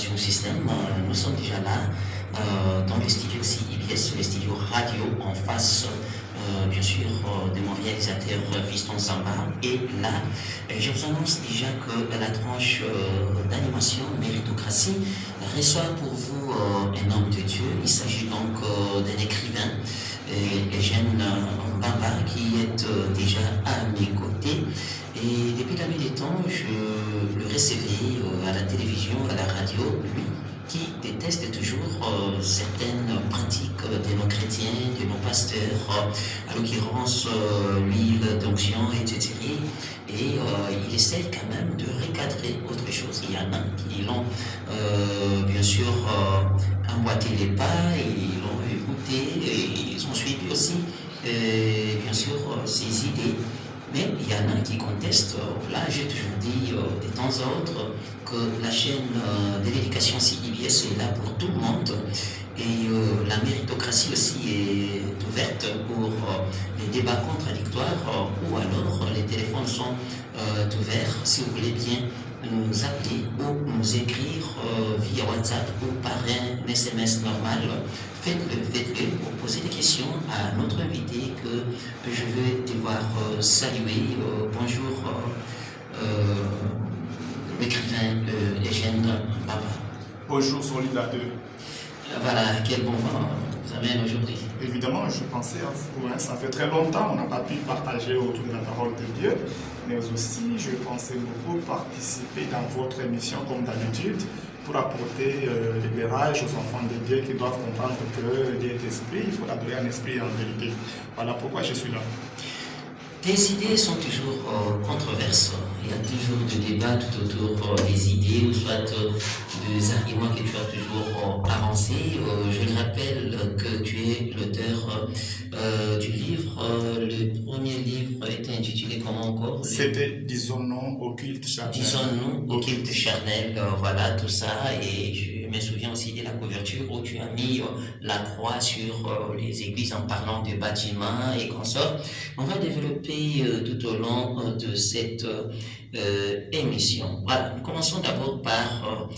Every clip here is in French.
sur le système. Nous sommes déjà là dans le studio CIBS, le studio radio en face, bien sûr, de mon réalisateur Fiston Zamba. Et là, je vous annonce déjà que la tranche d'animation Méritocratie reçoit pour vous un homme de Dieu. Il s'agit donc d'un écrivain, Eugène Mbamba, qui est déjà à mes côtés. Et depuis la nuit des temps, je le recevais à la télévision, à la radio, lui qui déteste toujours certaines pratiques de nos chrétiens, de nos pasteurs, à l'occurrence l'huile d'onction, etc. Et il essaie quand même de recadrer autre chose. Il y en a qui l'ont bien sûr emboîté les pas, ils l'ont écouté, et ils ont suivi aussi bien sûr ses idées. Mais il y en a qui contestent. Là, j'ai toujours dit de temps à autre que la chaîne de l'éducation CIBS est là pour tout le monde. Et la méritocratie aussi est ouverte pour les débats contradictoires ou alors les téléphones sont ouverts si vous voulez bien nous appeler ou nous écrire via WhatsApp ou par un SMS normal. Faites-le pour poser des questions à notre invité que je vais devoir saluer. Bonjour, l'écrivain Eugène Mbamba. Bonjour, Solida 2. Voilà, quel bon vent vous amène aujourd'hui. Évidemment, je pensais à vous, hein, ça fait très longtemps, on n'a pas pu partager autour de la parole de Dieu, mais aussi je pensais beaucoup participer dans votre émission comme d'habitude pour apporter l'éclairage aux enfants de Dieu qui doivent comprendre que Dieu est esprit, il faut adorer un esprit en vérité. Voilà pourquoi je suis là. Tes idées sont toujours controverses. Il y a toujours des débats tout autour des idées, ou soit des arguments que tu as toujours avancés. Je le rappelle que tu es l'auteur du livre. Le premier livre était intitulé comment encore? C'était Disons-nous occulte charnel. Disons-nous occulte charnel, voilà tout ça. Et je me souviens aussi de la couverture où tu as mis la croix sur les églises en parlant de bâtiments et consorts. On va développer tout au long de cette émission. Voilà, nous commençons d'abord par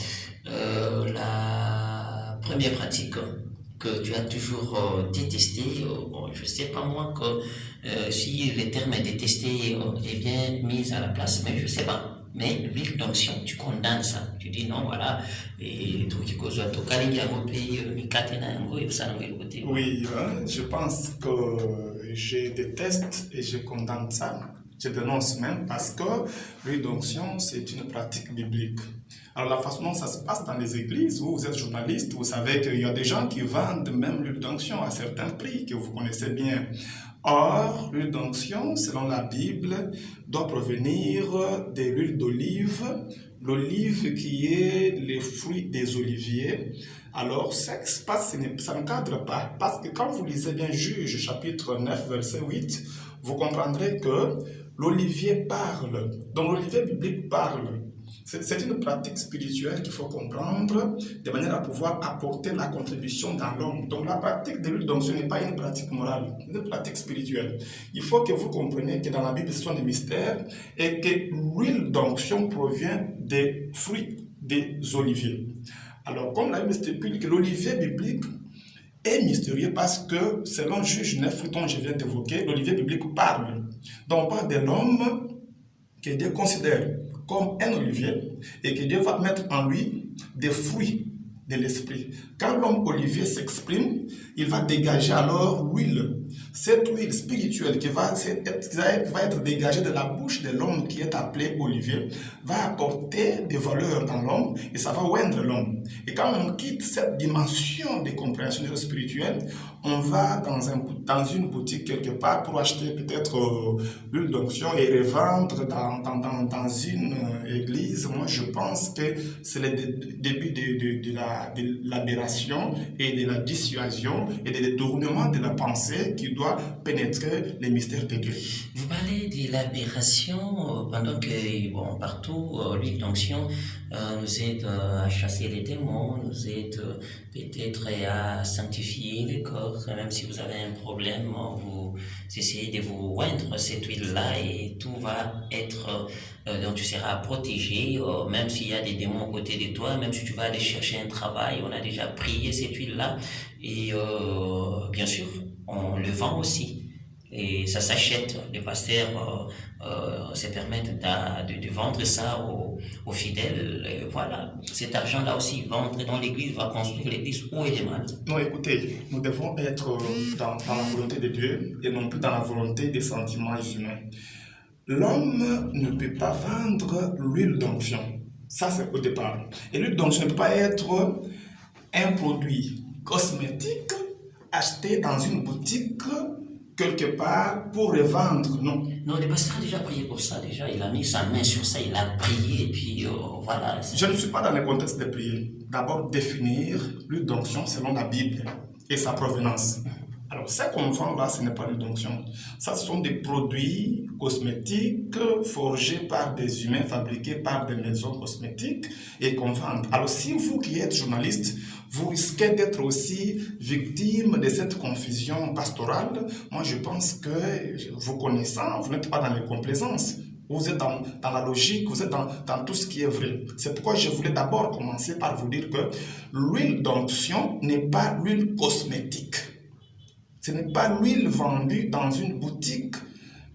la première pratique que tu as toujours détesté. Bon, je ne sais pas moi que si le terme est détesté est bien mis à la place, mais je ne sais pas. Mais l'huile d'onction, tu condamnes ça. Tu dis non, voilà. Et tout qui cause tout Oui, je pense que je déteste et je condamne ça. Je dénonce même parce que l'huile d'onction, c'est une pratique biblique. Alors la façon dont ça se passe dans les églises, où vous êtes journaliste, vous savez qu'il y a des gens qui vendent même l'huile d'onction à certains prix que vous connaissez bien. Or, l'huile d'onction, selon la Bible, doit provenir de l'huile d'olive, l'olive qui est le fruit des oliviers. Alors, ça ne cadre pas, parce que quand vous lisez bien Juge chapitre 9, verset 8, vous comprendrez que l'olivier parle. Donc l'olivier biblique parle. C'est une pratique spirituelle qu'il faut comprendre de manière à pouvoir apporter la contribution dans l'homme. Donc la pratique de l'huile d'onction n'est pas une pratique morale, c'est une pratique spirituelle. Il faut que vous compreniez que dans la Bible, ce sont des mystères et que l'huile d'onction provient des fruits des oliviers. Alors comme la Bible stipule que l'olivier biblique est mystérieux parce que selon Juge 9 dont je viens d'évoquer, l'olivier biblique parle. Donc on parle de l'homme que Dieu considère comme un olivier et que Dieu va mettre en lui des fruits de l'esprit. Quand l'homme olivier s'exprime, il va dégager alors l'huile. Cette huile spirituelle qui va être dégagée de la bouche de l'homme qui est appelé olivier va apporter des valeurs dans l'homme et ça va oindre l'homme. Et quand on quitte cette dimension de compréhension spirituelle, on va dans une boutique quelque part pour acheter peut-être l'huile d'onction et revendre dans une église. Moi, je pense que c'est le début de l'aberration et de la dissuasion et de détournement de la pensée qui doit pénétrer les mystères de Dieu. Vous parlez de l'aberration pendant que, bon, partout, l'huile d'onction nous aide à chasser les démons, nous aide peut-être à sanctifier le corps. Même si vous avez un problème, vous essayez de vous oindre cette huile-là et tout va être, donc tu seras protégé, même s'il y a des démons à côté de toi, même si tu vas aller chercher un travail, on a déjà prié cette huile-là et bien sûr, on le vend aussi. Et ça s'achète, les pasteurs se permettent de vendre ça aux fidèles. Et voilà, cet argent-là aussi va entrer dans l'église, va construire l'église où il est mal. Non, écoutez, nous devons être dans la volonté de Dieu et non plus dans la volonté des sentiments humains. L'homme ne peut pas vendre l'huile d'onction. Ça, c'est au départ. Et l'huile d'onction ne peut pas être un produit cosmétique acheté dans une boutique quelque part pour revendre, non. Non, le pasteur a déjà prié pour ça, déjà. Il a mis sa main sur ça, il a prié, et puis voilà. Je ne suis pas dans le contexte de prier. D'abord, définir l'huile d'onction selon la Bible et sa provenance. Alors, ce qu'on vend là, ce n'est pas l'huile d'onction. Ça, ce sont des produits cosmétiques forgés par des humains, fabriqués par des maisons cosmétiques et qu'on vend. Alors, si vous qui êtes journaliste, vous risquez d'être aussi victime de cette confusion pastorale. Moi, je pense que vous connaissant, vous n'êtes pas dans les complaisances. Vous êtes dans la logique, vous êtes dans tout ce qui est vrai. C'est pourquoi je voulais d'abord commencer par vous dire que l'huile d'onction n'est pas l'huile cosmétique. Ce n'est pas l'huile vendue dans une boutique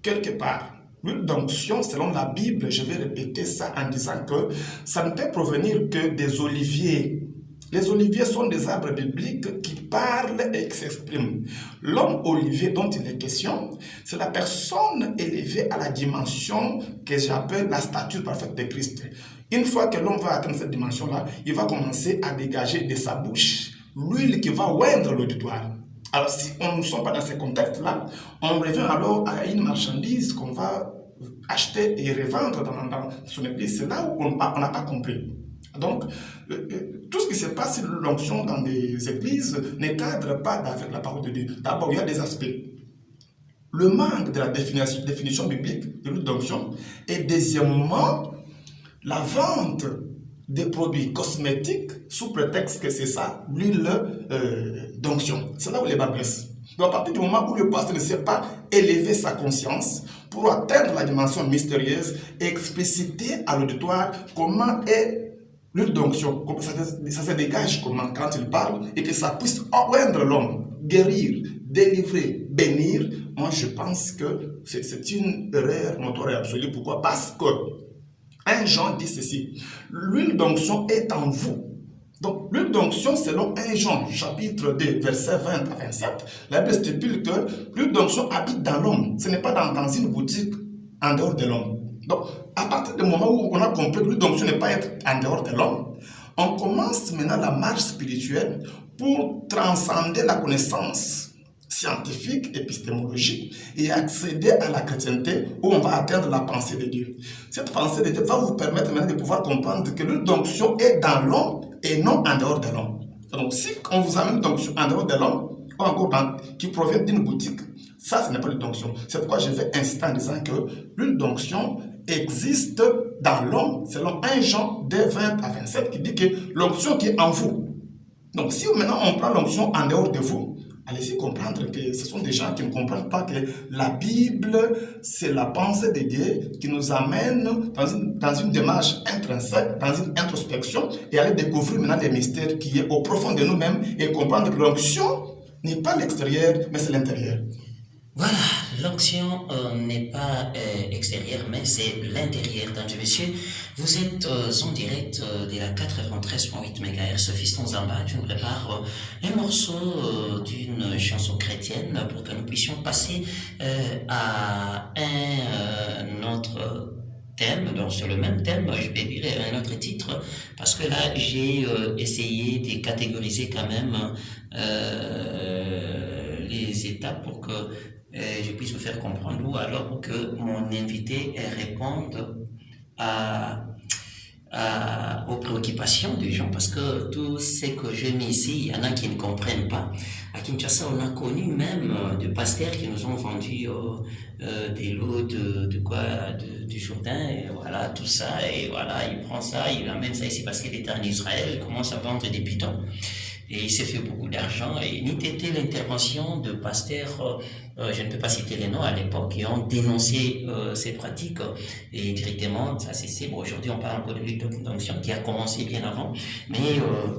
quelque part. L'huile d'onction, selon la Bible, je vais répéter ça en disant que ça ne peut provenir que des oliviers. Les oliviers sont des arbres bibliques qui parlent et qui s'expriment. L'homme olivier dont il est question, c'est la personne élevée à la dimension que j'appelle la stature parfaite de Christ. Une fois que l'homme va atteindre cette dimension-là, il va commencer à dégager de sa bouche l'huile qui va oindre l'auditoire. Alors, si on ne sommes pas dans ce contexte-là, on revient alors à une marchandise qu'on va acheter et revendre dans son église. C'est là où on n'a pas compris. Donc, tout ce qui se passe sur l'onction dans les églises ne cadre pas avec la parole de Dieu. D'abord, il y a des aspects. Le manque de la définition biblique de l'huile d'onction. Et deuxièmement, la vente des produits cosmétiques sous prétexte que c'est ça, l'huile d'onction. C'est là où les bas blessent. Donc, à partir du moment où le pasteur ne sait pas élever sa conscience pour atteindre la dimension mystérieuse et expliciter à l'auditoire comment est l'huile d'onction, ça se dégage comment quand il parle et que ça puisse oindre l'homme, guérir, délivrer, bénir. Moi, je pense que c'est une erreur notoire et absolue. Pourquoi? Parce que 1 Jean dit ceci, l'huile d'onction est en vous. Donc, l'huile d'onction, selon 1 Jean, chapitre 2, versets 20 à 27, la Bible stipule que l'huile d'onction habite dans l'homme. Ce n'est pas dans une boutique en dehors de l'homme. Donc, à partir du moment où on a compris que l'huile d'onction n'est pas être en dehors de l'homme, on commence maintenant la marche spirituelle pour transcender la connaissance scientifique, épistémologique et accéder à la chrétienté où on va atteindre la pensée de Dieu. Cette pensée de Dieu va vous permettre maintenant de pouvoir comprendre que l'huile d'onction est dans l'homme et non en dehors de l'homme. Donc, si on vous amène d'onction en dehors de l'homme, ou encore qui provient d'une boutique, ça, ce n'est pas l'huile d'onction. C'est pourquoi je vais insister en disant que l'huile d'onction existe dans l'homme, selon 1 Jean 2, 20 à 27, qui dit que l'onction qui est en vous. Donc, si maintenant on prend l'onction en dehors de vous, allez-y comprendre que ce sont des gens qui ne comprennent pas que la Bible, c'est la pensée de Dieu qui nous amène dans une démarche intrinsèque, dans une introspection, et aller découvrir maintenant des mystères qui est au profond de nous-mêmes et comprendre que l'onction n'est pas l'extérieur, mais c'est l'intérieur. Voilà, l'onction n'est pas extérieure, mais c'est l'intérieur. Mesdames et messieurs, vous êtes en direct de la 93.8 MHz, Fiston Zamba. Tu nous prépares un morceau d'une chanson chrétienne pour que nous puissions passer à un autre thème, donc sur le même thème, je vais dire un autre titre, parce que là, j'ai essayé de catégoriser quand même les étapes pour que je puisse vous faire comprendre, ou alors pour que mon invité réponde à aux préoccupations des gens, parce que tout ce que je mets ici, il y en a qui ne comprennent pas. À Kinshasa, on a connu même des pasteurs qui nous ont vendu des lots du Jourdain, et voilà, tout ça, et voilà, il prend ça, il amène ça ici parce qu'il était en Israël, il commence à vendre des pitons. Et il s'est fait beaucoup d'argent, et n'eût été l'intervention de pasteurs, je ne peux pas citer les noms à l'époque, qui ont dénoncé ces pratiques, et directement, ça c'est bon, aujourd'hui on parle encore de lutte d'onction qui a commencé bien avant, mais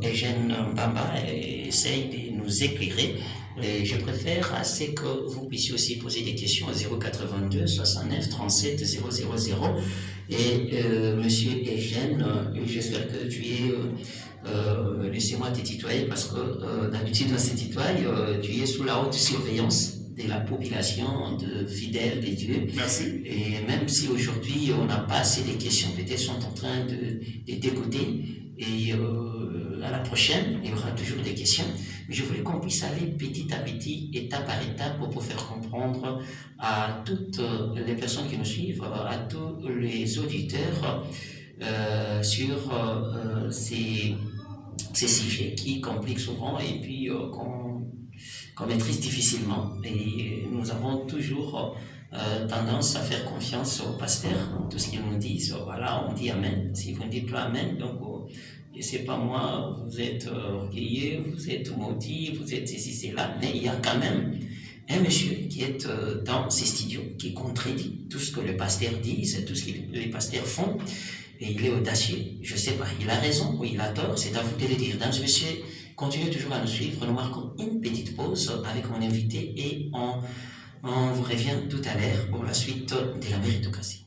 Eugène Mbamba essaye de nous éclairer. Et je préfère à ce que vous puissiez aussi poser des questions à 082 69 37 000. Et monsieur Eugène, j'espère que tu es, laissez-moi te tutoyer parce que d'habitude on se tutoie, tu es sous la haute surveillance de la population de fidèles de Dieu. Merci. Et même si aujourd'hui on n'a pas assez de questions, peut-être sont en train de t'écouter. Et à la prochaine, il y aura toujours des questions. Mais je voulais qu'on puisse aller petit à petit, étape par étape, pour faire comprendre à toutes les personnes qui nous suivent, à tous les auditeurs, sur ces sujets qui compliquent souvent et puis qu'on maîtrise difficilement. Et nous avons toujours tendance à faire confiance aux pasteurs, tout ce qu'ils nous disent, voilà, on dit Amen. Si vous ne dites pas Amen, donc je ne sais pas moi, vous êtes orgueilleux, vous êtes maudit, vous êtes ceci, c'est là, mais il y a quand même un monsieur qui est dans ces studios, qui contredit tout ce que les pasteurs disent, tout ce que les pasteurs font, et il est audacieux, je ne sais pas, il a raison ou il a tort, c'est à vous de le dire. Mesdames et messieurs, continuez toujours à nous suivre, nous marquons une petite pause avec mon invité et on vous revient tout à l'heure pour la suite de la méritocratie.